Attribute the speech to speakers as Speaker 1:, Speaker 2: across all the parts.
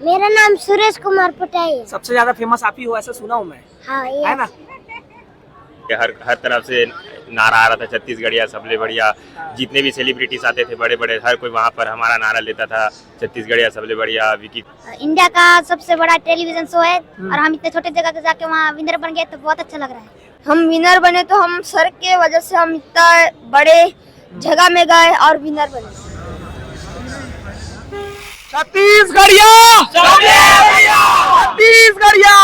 Speaker 1: मेरा नाम सुरेश कुमार पटाई है।
Speaker 2: सबसे ज्यादा फेमस आप ही हो ऐसा सुना हूँ मैं,
Speaker 1: हाँ
Speaker 2: है ना?
Speaker 3: हर तरफ से नारा आ रहा था छत्तीसगढ़िया सबले बढ़िया। जितने भी सेलिब्रिटीज आते थे बड़े बड़े, हर कोई वहाँ पर हमारा नारा लेता था, छत्तीसगढ़िया सबले बढ़िया। विकी
Speaker 1: इंडिया का सबसे बड़ा टेलीविजन शो है और हम इतने छोटे जगह के जाके वहाँ विनर बन गए तो बहुत अच्छा लग रहा है। हम विनर बने तो हम सर के वजह से हम इतना बड़े जगह में गए और विनर बने।
Speaker 2: छत्तीसगढ़िया छत्तीसगढ़िया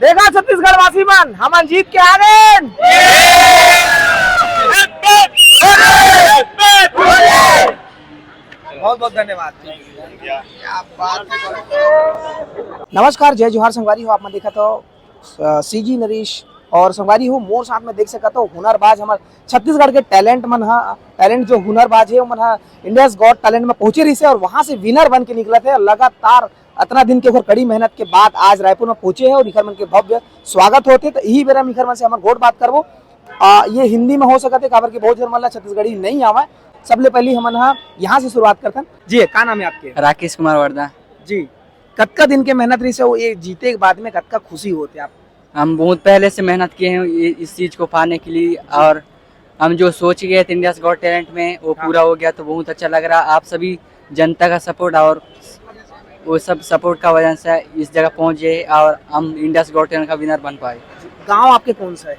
Speaker 2: देखा छत्तीसगढ़ वासी मन, हम जीत के आ गए। बहुत बहुत धन्यवाद। नमस्कार, जय जोहार संगवारी हो। आप मन देखा तो सीजी नरेश और संगवारी हो मोर साथ में देख सका तो हुनरबाज हमारे छत्तीसगढ़ के टैलेंट मन टैलेंट जो हुनरबाज है वो मन इंडियाज गॉट टैलेंट में पहुंचे रही से और वहां से विनर बन के निकले थे। लगातार इतना दिन के कड़ी मेहनत के बाद आज रायपुर में पहुंचे हैं और इखर मन के भव्य स्वागत होते। तो यही बेरा इखर मन से हमारे गोट बात करबो। ये हिंदी में हो सकते काबर के बहुत जन मन छत्तीसगढ़ी नहीं आवा। सबले पहली हमन यहाँ से शुरुआत करते हैं। जी, का नाम है आपके?
Speaker 4: राकेश कुमार वर्दा
Speaker 2: जी। कतका दिन के मेहनत रही से वो ये जीते के बाद में कतका खुशी होते आप?
Speaker 4: हम बहुत पहले से मेहनत किए हैं इस चीज़ को पाने के लिए और हम जो सोच गए थे इंडियाज गॉट टैलेंट में वो पूरा हो गया तो बहुत अच्छा लग रहा। आप सभी जनता का सपोर्ट और वो सब सपोर्ट का वजह से इस जगह पहुंचे और हम इंडियाज गॉट टैलेंट का विनर बन पाए।
Speaker 2: गांव आपके कौन सा है?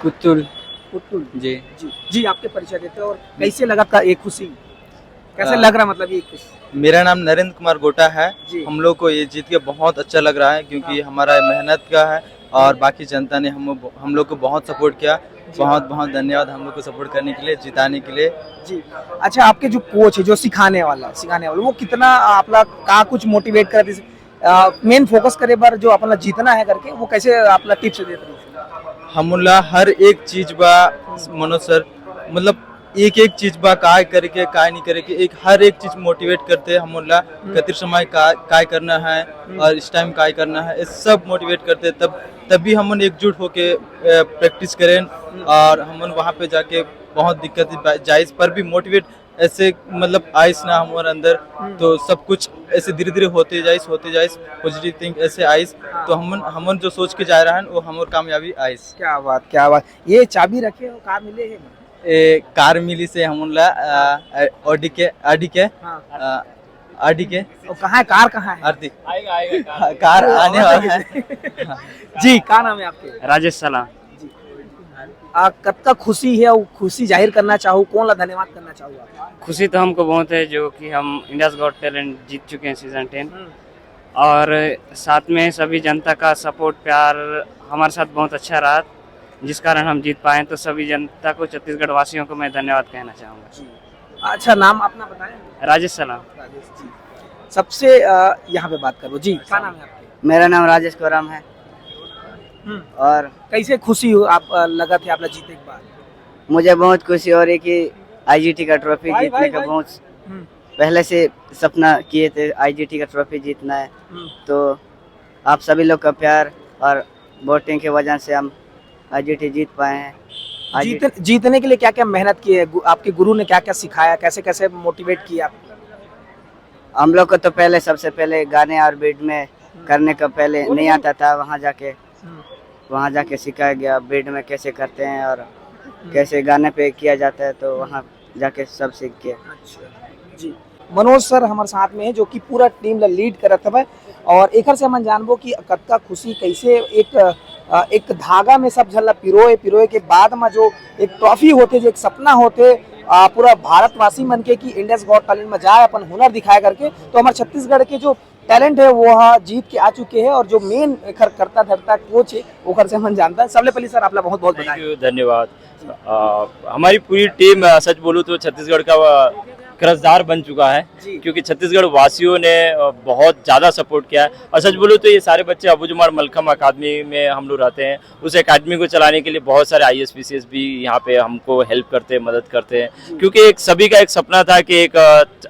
Speaker 4: कुत्तुल।
Speaker 2: कुत्तुल
Speaker 4: जी
Speaker 2: जी जी। आपके परिचय देते और कैसे लगा था ये खुशी? कैसे लग रहा मतलब ये खुशी?
Speaker 5: मेरा नाम नरेंद्र कुमार गोटा है।
Speaker 2: जी।
Speaker 5: हम लोग को ये जीत के बहुत अच्छा लग रहा है क्योंकि हमारा मेहनत का है और बाकी जनता ने हम लोग को बहुत सपोर्ट किया। बहुत बहुत धन्यवाद हम लोग को सपोर्ट करने के लिए, जिताने के लिए।
Speaker 2: जी। अच्छा, आपके जो कोच है जो सिखाने वाला वो कितना आपला का कुछ मोटिवेट करते मेन फोकस करे बार जो अपना जीतना है करके वो कैसे आपला टिप्स देते?
Speaker 5: हमला हर एक चीज बा मनोज सर, मतलब एक एक चीज बा काय करके काय नहीं करे के एक हर एक चीज मोटिवेट करते हैं। हमला कतिर समय काय करना है और इस टाइम काय करना है, ये सब मोटिवेट करते हैं। तभी हम एकजुट होके प्रैक्टिस करें और हम वहाँ पे जाके बहुत दिक्कत जायज पर भी मोटिवेट ऐसे मतलब आइस ना हमारे अंदर तो सब कुछ ऐसे धीरे धीरे होते जाइस पॉजिटिव थिंक ऐसे आइस तो हम जो सोच के जा रहा है वो हमारे कामयाबी आइस।
Speaker 2: क्या बात, क्या बात। ये चाबी रखे हो कार मिले है?
Speaker 5: कार मिली से हमला ऑडी के
Speaker 2: और कहाँ है कार? कहाँ है?
Speaker 5: आरती कार आने वाला है।
Speaker 2: जी, का नाम है आपके?
Speaker 4: राजेश सलाम।
Speaker 2: कब तक खुशी है और खुशी जाहिर करना चाहूँ, कौन ला धन्यवाद करना चाहूँ?
Speaker 4: खुशी तो हमको बहुत है जो कि हम इंडियाज गॉट टैलेंट जीत चुके हैं सीजन 10 और साथ में सभी जनता का सपोर्ट प्यार हमारे साथ बहुत अच्छा रहा जिस कारण हम जीत पाए। तो सभी जनता को, छत्तीसगढ़ वासियों को मैं धन्यवाद कहना चाहूँगा।
Speaker 2: अच्छा, नाम अपना बताएं?
Speaker 4: राजेश सलाम।
Speaker 2: राजेश जी। सबसे यहाँ पे बात करो जी, क्या नाम है आपके?
Speaker 4: मेरा नाम राजेश कोराम है। और
Speaker 2: कैसे खुशी हो आप लगा थे आप जीते के बाद?
Speaker 4: मुझे बहुत खुशी हो रही कि आईजीटी का ट्रॉफी जीतने का बहुत पहले से सपना किए थे, आईजीटी का ट्रॉफी जीतना है। तो आप सभी लोग का प्यार और वोटिंग की वजह से हम आईजीटी जीत पाए हैं।
Speaker 2: जीतने के लिए क्या क्या मेहनत की है? आपके गुरु ने क्या क्या सिखाया, कैसे कैसे मोटिवेट किया?
Speaker 4: हम लोग को तो पहले सबसे पहले गाने और बीट में करने का पहले नहीं आता था, वहाँ जाके सिखाया गया बीट में कैसे करते हैं और कैसे गाने पे किया जाता है, तो वहाँ जाके सब सीख के।
Speaker 2: अच्छा जी। मनोज सर हमारे साथ में है जो कि पूरा टीम ला लीड करत हवे और एकर से हम जानबो कि कतका खुशी कैसे एक धागा में सब झल्ला पिरोए के बाद में जो एक ट्रॉफी होते, जो एक सपना होते पूरा भारतवासी मन के कि इंडियाज गॉट टैलेंट में जाए अपन हुनर दिखाया करके। तो हमारे छत्तीसगढ़ के जो टैलेंट है वो जीत के आ चुके हैं और जो मेन करता धरता कोच है वो से हम जानता है। सबले पहले सर आपला बहुत बहुत बधाई।
Speaker 3: धन्यवाद। हमारी पूरी टीम सच बोलूँ तो छत्तीसगढ़ का कर्जदार बन चुका है क्योंकि छत्तीसगढ़ वासियों ने बहुत ज़्यादा सपोर्ट किया है। और सच बोलूँ तो ये सारे बच्चे अबूजुमाड़ मलखम अकादमी में हम लोग रहते हैं, उस अकादमी को चलाने के लिए बहुत सारे IAS PCS भी यहाँ पे हमको हेल्प करते हैं, मदद करते हैं। क्योंकि एक सभी का एक सपना था कि एक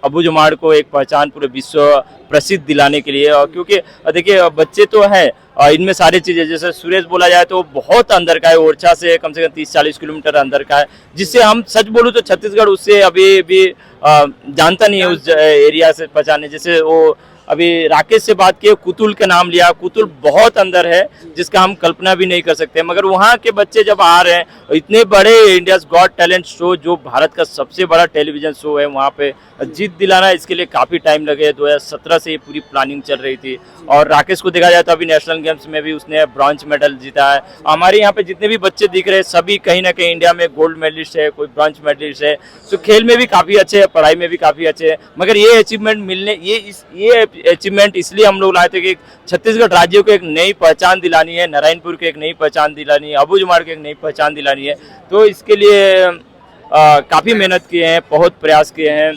Speaker 3: अबूजुमाड़ को एक पहचान पूरे विश्व प्रसिद्ध दिलाने के लिए। और क्योंकि देखिए बच्चे तो हैं इनमें सारी चीजें, जैसे सुरेश बोला जाए तो बहुत अंदर का है, ओरछा से कम 30-40 किलोमीटर अंदर का है, जिससे हम सच बोलूं तो छत्तीसगढ़ उससे अभी भी जानता नहीं है उस एरिया से पहचाने। जैसे वो अभी राकेश से बात की, कुतुल का नाम लिया, कुतुल बहुत अंदर है जिसका हम कल्पना भी नहीं कर सकते, मगर वहाँ के बच्चे जब आ रहे हैं इतने बड़े इंडियाज गॉट टैलेंट शो, जो भारत का सबसे बड़ा टेलीविजन शो है, वहाँ पे जीत दिलाना, इसके लिए काफ़ी टाइम लगे। 2017 से ये पूरी प्लानिंग चल रही थी। और राकेश को देखा जाए तो अभी नेशनल गेम्स में भी उसने ब्रॉन्ज मेडल जीता है। हमारे यहाँ पे जितने भी बच्चे दिख रहे हैं सभी कहीं ना कहीं इंडिया में गोल्ड मेडलिस्ट है, कोई ब्रॉन्ज मेडलिस्ट है, तो खेल में भी काफ़ी अच्छे हैं, पढ़ाई में भी काफ़ी अच्छे हैं। मगर ये अचीवमेंट मिलने, ये अचीवमेंट इसलिए हम लोग लाए थे कि छत्तीसगढ़ राज्य को एक नई पहचान दिलानी है, नारायणपुर को एक नई पहचान दिलानी है, अबूझमाड़ को एक नई पहचान दिलानी है। तो इसके लिए काफ़ी मेहनत किए हैं, बहुत प्रयास किए हैं।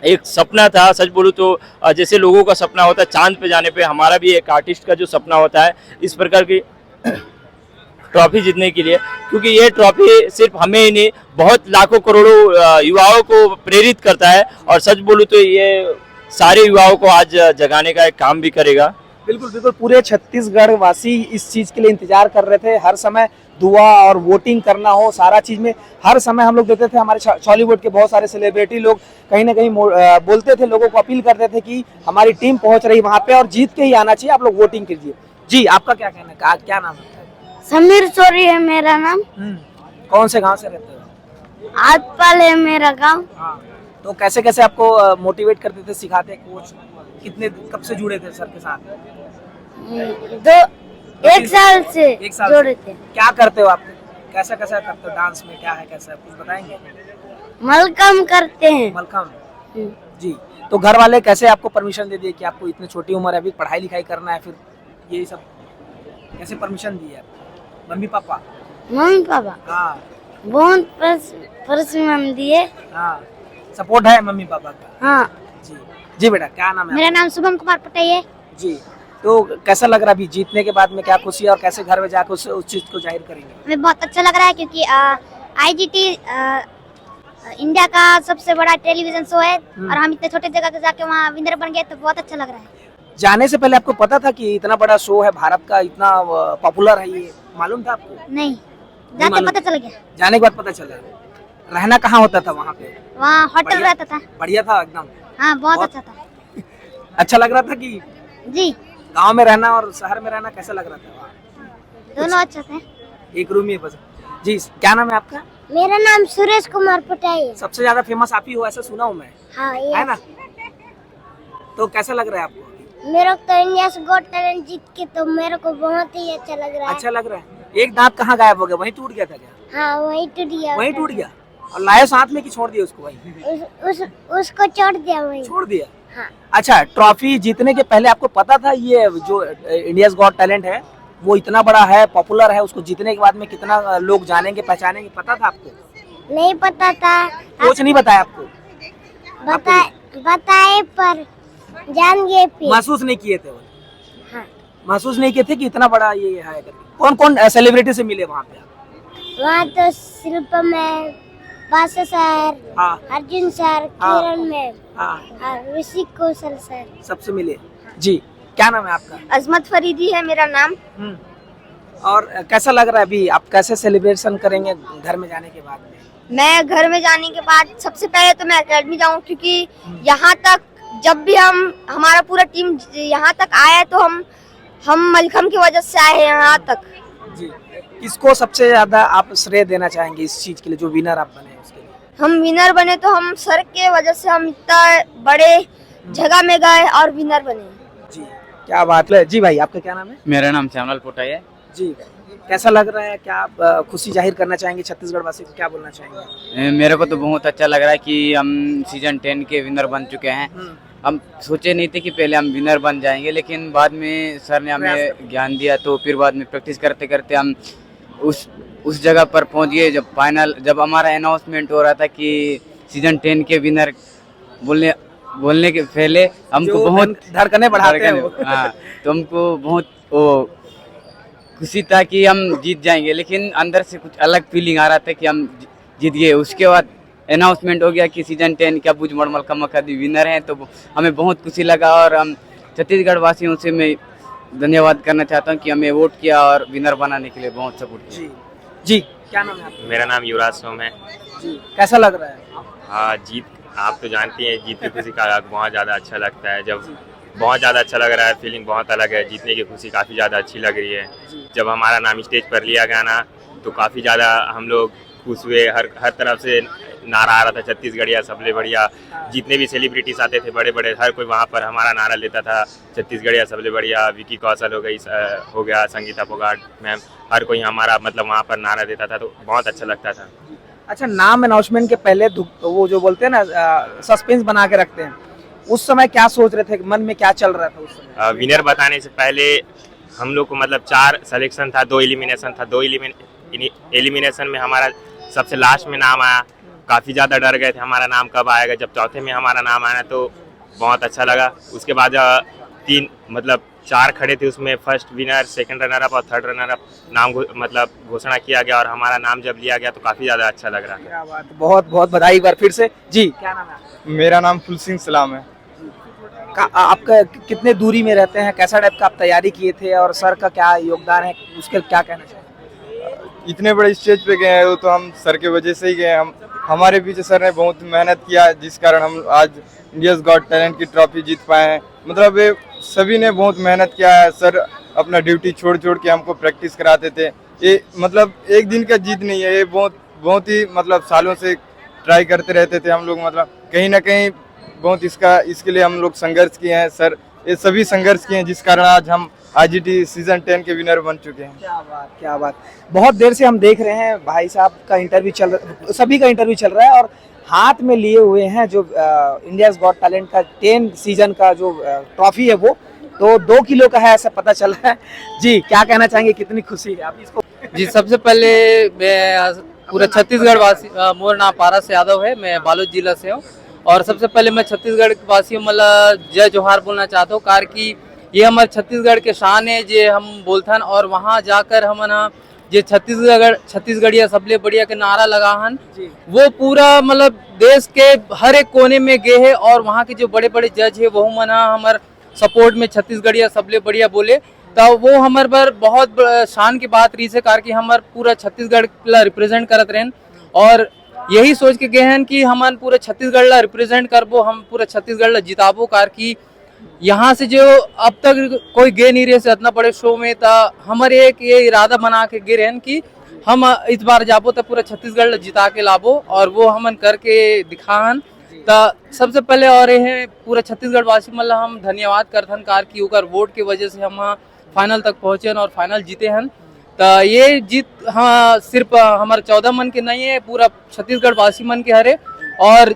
Speaker 3: एक सपना था, सच बोलूँ तो जैसे लोगों का सपना होता है चांद पे जाने पे, हमारा भी एक आर्टिस्ट का जो सपना होता है इस प्रकार की ट्रॉफी जीतने के लिए, क्योंकि ये ट्रॉफी सिर्फ हमें ही नहीं बहुत लाखों करोड़ों युवाओं को प्रेरित करता है। और सच बोलूँ तो ये सारे युवाओं को आज जगाने का एक काम भी करेगा।
Speaker 2: बिल्कुल बिल्कुल, पूरे छत्तीसगढ़ वासी इस चीज के लिए इंतजार कर रहे थे। हर समय दुआ और वोटिंग करना हो, सारा चीज में हर समय हम लोग देखते थे। हमारे बॉलीवुड के बहुत सारे सेलिब्रिटी लोग कहीं ना कहीं बोलते थे, लोगों को अपील करते थे कि हमारी टीम पहुंच रही वहां पे और जीत के ही आना चाहिए, आप लोग वोटिंग कीजिए। जी, आपका क्या कहना है, क्या नाम है?
Speaker 1: समीर सोरी है मेरा नाम।
Speaker 2: कौन से गाँव से रहते हो?
Speaker 1: आजपाल है मेरा गांव।
Speaker 2: हाँ, तो कैसे कैसे आपको मोटिवेट करते थे, सिखाते कोच? कब से जुड़े थे सर के साथ?
Speaker 1: एक साल से जुड़े थे।
Speaker 2: क्या करते हो आप? कैसा कैसा करते हो डांस में, क्या है कैसा, कुछ बताएंगे?
Speaker 1: मलकम करते हैं।
Speaker 2: मलकम। जी, तो घर वाले कैसे आपको परमिशन दे दिए कि आपको इतनी छोटी उम्र है, अभी पढ़ाई लिखाई करना है, फिर ये सब कैसे परमिशन दी है? Mummy papa?
Speaker 1: मम्मी पापा
Speaker 2: हाँ
Speaker 1: बहुत परमिशन दिए।
Speaker 2: हाँ, सपोर्ट है मम्मी पापा का?
Speaker 1: हाँ
Speaker 2: जी जी। बेटा क्या नाम है?
Speaker 1: मेरा नाम शुभम कुमार पटेल है।
Speaker 2: जी, तो कैसा लग रहा है अभी जीतने के बाद में, क्या खुशी है और कैसे घर में जाकर उस चीज को जाहिर करेंगे?
Speaker 1: हमें बहुत अच्छा लग रहा है क्योंकि IGT इंडिया का सबसे बड़ा टेलीविजन शो है और हम इतने छोटे जगह के जाके वहाँ विनर बन गए तो बहुत अच्छा लग रहा है।
Speaker 2: जाने से पहले आपको पता था कि इतना बड़ा शो है, भारत का इतना पॉपुलर है, ये मालूम था आपको?
Speaker 1: नहीं, जाके पता चल गया।
Speaker 2: जाने के बाद पता चला। रहना कहाँ होता था वहाँ पे?
Speaker 1: वहाँ होटल रहता था।
Speaker 2: बढ़िया था एकदम?
Speaker 1: हाँ बहुत अच्छा था।
Speaker 2: अच्छा लग रहा था कि
Speaker 1: जी?
Speaker 2: गांव में रहना और शहर में रहना कैसा लग रहा था वहाँ?
Speaker 1: दोनों अच्छा थे।
Speaker 2: एक रूम में बस। जी, क्या नाम है आपका?
Speaker 1: मेरा नाम सुरेश कुमार पटेल।
Speaker 2: सबसे ज्यादा फेमस आप ही हो ऐसा सुना हूँ मैं।
Speaker 1: हाँ
Speaker 2: है ना? तो कैसा लग रहा है आपको?
Speaker 1: मेरे को तो इंडिया से गॉट टैलेंट जीत के तो मेरे को बहुत ही अच्छा लग रहा है।
Speaker 2: अच्छा लग रहा है। एक दांत कहाँ गायब हो गया? वहीं टूट गया था क्या?
Speaker 1: हाँ वहीं टूट गया।
Speaker 2: वहीं टूट गया और लाए साथ में कि छोड़ दिया उसको वहीं?
Speaker 1: उसको छोड़ दिया वहीं।
Speaker 2: छोड़ दिया।
Speaker 1: हाँ।
Speaker 2: अच्छा, ट्रॉफी जीतने के पहले आपको पता था ये जो इंडियाज गॉट टैलेंट है वो इतना बड़ा है, पॉपुलर है, उसको जीतने के बाद में कितना लोग जानेंगे, पहचानेंगे, पता था आपको?
Speaker 1: नहीं पता था।
Speaker 2: कोच नहीं बताया आपको?
Speaker 1: बताए पर जान गए फिर।
Speaker 2: महसूस नहीं किए थे वो?
Speaker 1: हाँ।
Speaker 2: महसूस नहीं किए थे कि इतना बड़ा ये है करके? कौन कौन सेलिब्रिटी से मिले वहाँ पे?
Speaker 1: वहाँ तो शिल्पा मैम, बादशाह सर,
Speaker 2: हाँ
Speaker 1: अर्जुन सर,
Speaker 2: हाँ।
Speaker 1: किरण मैम
Speaker 2: हाँ,
Speaker 1: और ऋषि कौशल सर।
Speaker 2: सबसे मिले। जी, क्या नाम है आपका?
Speaker 1: अजमत फरीदी है मेरा नाम।
Speaker 2: और कैसा लग रहा है अभी, आप कैसे सेलिब्रेशन करेंगे घर में जाने के बाद में?
Speaker 1: मैं घर में जाने के बाद सबसे पहले तो मैं एकेडमी जाऊँ क्योंकि यहाँ तक जब भी हमारा पूरा टीम यहाँ तक आया है तो हम मलखम की वजह से आए हैं यहाँ तक।
Speaker 2: जी, किसको सबसे ज्यादा आप श्रेय देना चाहेंगे इस चीज के लिए, जो विनर आप बने उसके लिए?
Speaker 1: हम विनर बने तो हम सर के वजह से हम इतना बड़े जगह में गए और विनर बने।
Speaker 2: जी, क्या बात है। जी भाई, आपका क्या नाम है?
Speaker 4: मेरा नाम श्यामलाल पोटाई है।
Speaker 2: जी, कैसा लग रहा है, क्या आप खुशी जाहिर करना चाहेंगे? छत्तीसगढ़ वासी को क्या बोलना चाहेंगे?
Speaker 4: मेरे को तो बहुत अच्छा लग रहा है कि हम सीजन 10 के विनर बन चुके हैं। हम सोचे नहीं थे कि पहले हम विनर बन जाएंगे, लेकिन बाद में सर ने हमें ज्ञान दिया तो फिर बाद में प्रैक्टिस करते करते हम उस जगह पर पहुंच गए। जब हमारा अनाउंसमेंट हो रहा था कि सीजन 10 के विनर बोलने के पहले हमको बहुत
Speaker 2: धड़कने बढ़ाते हैं वो।
Speaker 4: हाँ, तो हमको बहुत खुशी था कि हम जीत जाएंगे, लेकिन अंदर से कुछ अलग फीलिंग आ रहा था कि हम जीत गए। उसके बाद अनाउंसमेंट हो गया कि सीजन 10 का अबूझमाड़ मलखम अखाड़ी विनर हैं, तो हमें बहुत खुशी लगा और हम छत्तीसगढ़ वासियों से मैं धन्यवाद करना चाहता हूँ कि हमें वोट किया और विनर बनाने के लिए बहुत सपोर्ट किया।
Speaker 2: जी क्या नाम है आपका?
Speaker 3: मेरा नाम युवराज सोम है।
Speaker 2: जी कैसा लग रहा है?
Speaker 3: हाँ, जीत आप तो जानती हैं, जीत की खुशी का बहुत ज़्यादा अच्छा लगता है। जब बहुत ज़्यादा अच्छा लग रहा है, फीलिंग बहुत अलग है। जीतने की खुशी काफ़ी ज़्यादा अच्छी लग रही है। जब हमारा नाम स्टेज पर लिया गया ना, तो काफ़ी ज़्यादा हम लोग खुश हुए। हर तरफ से नारा आ रहा था, छत्तीसगढ़िया सबले बढ़िया। जितने भी सेलिब्रिटीज आते थे बड़े बड़े, हर कोई वहाँ पर हमारा नारा लेता था, छत्तीसगढ़िया सबले बढ़िया। विकी कौशल हो गया, संगीता फोगाट मैम, हर कोई हमारा मतलब वहाँ पर नारा देता था, तो बहुत अच्छा लगता था।
Speaker 2: अच्छा, नाम अनाउंसमेंट के पहले वो जो बोलते हैं ना, सस्पेंस बना के रखते हैं, उस समय क्या सोच रहे थे, मन में क्या चल रहा था उस समय?
Speaker 3: विनर बताने से पहले हम लोग को मतलब 4 सिलेक्शन था, 2 एलिमिनेशन था। 2 एलिमिनेशन में हमारा सबसे लास्ट में नाम आया। काफ़ी ज़्यादा डर गए थे हमारा नाम कब आएगा। जब चौथे में हमारा नाम आया तो बहुत अच्छा लगा। उसके बाद 4 खड़े थे, उसमें first winner, second runner up और थर्ड रनर अप नाम मतलब घोषणा किया गया, और हमारा नाम जब लिया गया तो काफ़ी ज़्यादा अच्छा लग रहा है।
Speaker 2: क्या बात, बहुत बहुत बधाई एक बार फिर से। जी क्या नाम है?
Speaker 5: मेरा नाम फुल सिंह सलाम है।
Speaker 2: आपका कितने दूरी में रहते हैं, कैसा टाइप का आप तैयारी किए थे, और सर का क्या योगदान है, उसके क्या कहना चाहिए?
Speaker 5: इतने बड़े स्टेज पे गए हैं वो तो हम सर के वजह से ही गए। हम हमारे पीछे सर ने बहुत मेहनत किया, जिस कारण हम आज इंडियाज गॉट टैलेंट की ट्रॉफी जीत पाए हैं। मतलब ये सभी ने बहुत मेहनत किया है। सर अपना ड्यूटी छोड़ के हमको प्रैक्टिस कराते थे। ये मतलब एक दिन का जीत नहीं है, ये बहुत ही मतलब सालों से ट्राई करते रहते थे हम लोग। मतलब कहीं ना कहीं बहुत इसके लिए हम लोग संघर्ष किए हैं। सर ये सभी संघर्ष किए हैं, जिस कारण आज हम IGT सीजन 10 के विनर बन चुके हैं।
Speaker 2: क्या बात, क्या बात। बहुत देर से हम देख रहे हैं भाई साहब का इंटरव्यू चल रहा, सभी का इंटरव्यू चल रहा है, और हाथ में लिए हुए हैं जो इंडियाज गॉट टैलेंट का 10 सीजन का जो ट्रॉफी है, वो तो 2 किलो का है ऐसा पता चल रहा है। जी क्या कहना चाहेंगे, कितनी खुशी है आप इसको?
Speaker 4: जी, सबसे पहले मैं पूरा छत्तीसगढ़ वासी, मोर नाम पारस यादव है, मैं बालोद जिला से हूँ। और सबसे पहले मैं छत्तीसगढ़ वासियों मतलब जय जोहार बोलना चाहता हूँ, कार की ये हमारे छत्तीसगढ़ के शान है जे हम बोलथन। और वहाँ जाकर हम ना जे छत्तीसगढ़िया सबले बढ़िया के नारा लगा हन, वो पूरा मतलब देश के हर एक कोने में गए है। और वहाँ के जो बड़े बड़े जज है वो मना हमारे सपोर्ट में छत्तीसगढ़िया सबले बढ़िया बोले, तो वो हमारे पर बहुत शान की बात रही से, कार की हमारे पूरा छत्तीसगढ़ ला रिप्रेजेंट करत रहें। और यही सोच के गए हैं कि हम पूरा छत्तीसगढ़ ला रिप्रेजेंट करबो, हम पूरा छत्तीसगढ़ ला जिताबो। कार की यहाँ से जो अब तक कोई गे नहीं रहे से इतना बड़े शो में, तो हमारे एक ये इरादा बना के गे रहे कि हम इस बार जाबो तो पूरा छत्तीसगढ़ ला जिता के लाबो, और वो हमन करके दिखाहन। तो सबसे पहले और ये पूरा छत्तीसगढ़ वासी मतलब हम धन्यवाद करथन, कार की ओकर वोट के वजह से हम फाइनल तक पहुँचे और फाइनल जीते हैं। तो ये जीत हाँ सिर्फ हमारे 14 मन के नहीं है, पूरा छत्तीसगढ़ वासी मन के हरे। और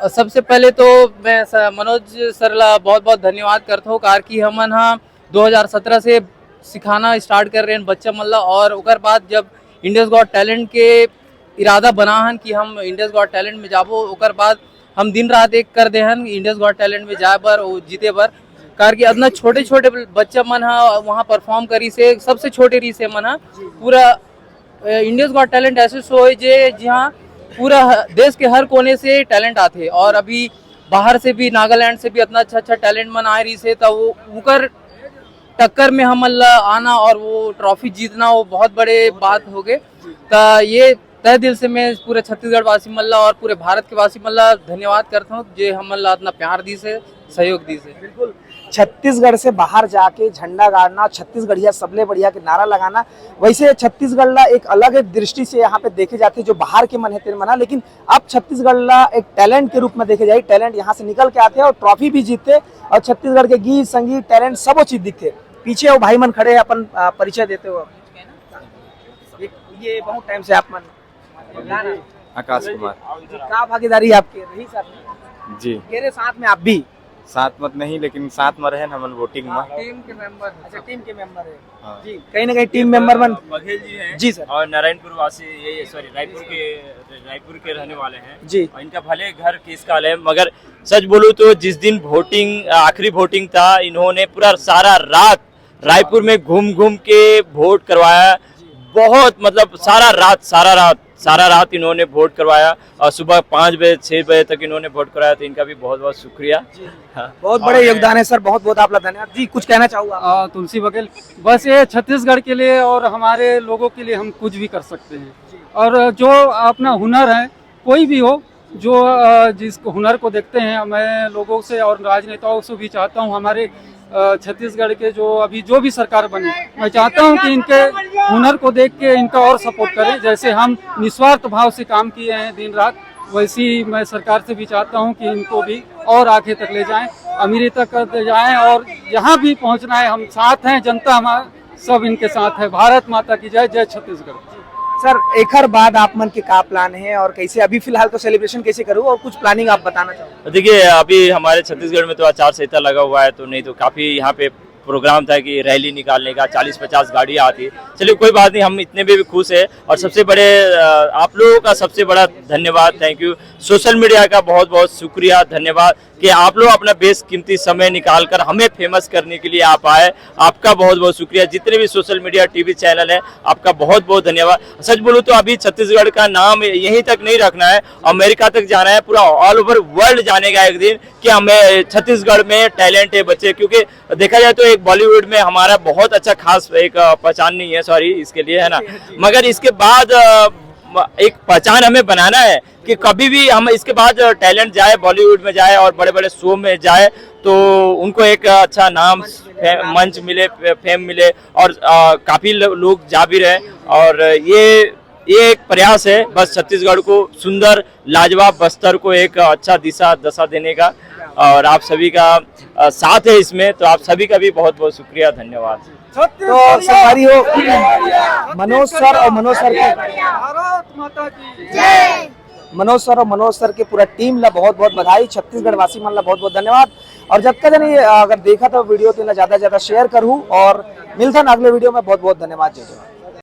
Speaker 4: सबसे पहले तो मैं मनोज सर ला बहुत बहुत धन्यवाद करता हूँ, कार की हमन 2017 से सिखाना स्टार्ट कर रहे हैं बच्चा मल्ला। और उकर बाद जब इंडियाज गॉट टैलेंट के इरादा बना हन कि हम इंडियाज गॉट टैलेंट में जाबो, उकर बाद हम दिन रात एक कर दे हन इंडियाज गॉट टैलेंट में जाए बर और जीते बर। कार की इतना छोटे छोटे बच्चा मन वहाँ परफॉर्म करी से, सबसे छोटे रही से मन पूरा इंडियाज गॉट टैलेंट ऐसे शो है जे जहाँ पूरा देश के हर कोने से टैलेंट आते। और अभी बाहर से भी, नागालैंड से भी इतना अच्छा टैलेंट मन आ रही से, तो वो उनकर टक्कर में हम आना और वो ट्रॉफी जीतना वो बहुत बड़े बात हो गए। तो ये तय दिल से मैं पूरे छत्तीसगढ़ वासी मल्ला और पूरे भारत के वासी मल्ला धन्यवाद करता हूँ जे हम इतना प्यार दी से, सहयोग दी से।
Speaker 2: बिल्कुल, छत्तीसगढ़ से बाहर जाके झंडा गाड़ना, छत्तीसगढ़िया सबले बढ़िया के नारा लगाना, वैसे छत्तीसगढ़ ला एक अलग एक दृष्टि से यहाँ पे देखे जाते जो बाहर के मन है तेरे मना, लेकिन अब छत्तीसगढ़ ला एक टैलेंट के रूप में देखे जाए। टैलेंट यहाँ से निकल के आते हैं और ट्रॉफी भी जीतते, और छत्तीसगढ़ के गीत संगीत टैलेंट सब चीज दिखते। पीछे वो भाई मन खड़े हैं, अपन परिचय देते हो। ये बहुत टाइम से आप मन
Speaker 6: आकाश कुमार
Speaker 2: का भागीदारी आपके रही साथ में?
Speaker 6: जी,
Speaker 2: मेरे साथ में आप भी
Speaker 6: साथ मत नहीं लेकिन साथ में रहे हमन वोटिंग में।
Speaker 2: टीम के मेंबर, अच्छा टीम के मेंबर है।
Speaker 6: हाँ।
Speaker 2: जी, कहीं ना कहीं टीम मेंबर बन।
Speaker 3: बघेल जी हैं
Speaker 2: जी सर।
Speaker 3: और नारायणपुर वासी, ये सॉरी रायपुर के रहने वाले हैं
Speaker 2: जी।
Speaker 3: और इनका भले घर केसकाल है, मगर सच बोलूं तो जिस दिन वोटिंग आखिरी वोटिंग था, इन्होंने पूरा सारा रात रायपुर में घूम घूम के वोट करवाया। बहुत मतलब सारा रात इन्होंने वोट करवाया और सुबह 5 बजे 6 बजे तक इन्होंने वोट करवाया, तो इनका भी बहुत बहुत शुक्रिया। हाँ।
Speaker 2: बहुत बड़े योगदान है सर, बहुत बहुत आपका धन्यवाद जी। कुछ कहना चाहूँगा?
Speaker 7: तुलसी बघेल, बस ये छत्तीसगढ़ के लिए और हमारे लोगों के लिए हम कुछ भी कर सकते हैं, और जो अपना हुनर है कोई भी हो, जो जिस हुनर को देखते हैं, मैं लोगों से और राजनेताओं से भी चाहता हूँ, हमारे छत्तीसगढ़ के जो भी सरकार बने, मैं चाहता हूं कि इनके हुनर को देख के इनका और सपोर्ट करें। जैसे हम निस्वार्थ भाव से काम किए हैं दिन रात, वैसे ही मैं सरकार से भी चाहता हूं कि इनको भी और आगे तक ले जाएं, अमीरी तक ले जाएं, और जहां भी पहुंचना है हम साथ हैं, जनता हमारा सब इनके साथ है। भारत माता की जय, जय छत्तीसगढ़।
Speaker 2: सर एकर बाद आप मन के का प्लान है और कैसे अभी फिलहाल तो सेलिब्रेशन कैसे करूँ, और कुछ प्लानिंग आप बताना चाहो?
Speaker 3: देखिए अभी हमारे छत्तीसगढ़ में तो आचार संहिता लगा हुआ है, तो नहीं तो काफ़ी यहाँ पे प्रोग्राम था कि रैली निकालने का, 40-50 गाड़ियाँ आती। चलिए कोई बात नहीं, हम इतने में भी खुश है। और सबसे बड़े आप लोगों का सबसे बड़ा धन्यवाद, थैंक यू। सोशल मीडिया का बहुत बहुत शुक्रिया, धन्यवाद कि आप लोग अपना बेशकीमती समय निकालकर हमें फेमस करने के लिए आप आए। आपका बहुत बहुत शुक्रिया। जितने भी सोशल मीडिया टीवी चैनल है, आपका बहुत बहुत धन्यवाद। सच बोलूँ तो अभी छत्तीसगढ़ का नाम यहीं तक नहीं रखना है, अमेरिका तक जाना है, पूरा ऑल ओवर वर्ल्ड जाने का एक दिन कि हमें छत्तीसगढ़ में टैलेंट है बच्चे। क्योंकि देखा जाए तो एक बॉलीवुड में हमारा बहुत अच्छा खास एक पहचान नहीं है, सॉरी इसके लिए, है ना, मगर इसके बाद एक पहचान हमें बनाना है कि कभी भी हम इसके बाद टैलेंट जाए बॉलीवुड में जाए और बड़े बड़े शो में जाए, तो उनको एक अच्छा नाम मंच मिले, फेम मिले, और काफी लोग जा भी रहे। और ये एक प्रयास है बस छत्तीसगढ़ को सुंदर लाजवाब बस्तर को एक अच्छा दशा देने का, और आप सभी का साथ है इसमें, तो आप सभी का भी बहुत बहुत शुक्रिया, धन्यवाद।
Speaker 2: तो संगवारी हो मनोज सर और मनोज सर के मनोज सर के पूरा टीम ला बहुत बहुत बधाई, छत्तीसगढ़ वासी मन ला बहुत बहुत धन्यवाद। और जब तक अगर देखा तो वीडियो तो ज्यादा से ज्यादा शेयर करूँ, और मिलता अगले वीडियो में। बहुत बहुत धन्यवाद। जय जवाहर।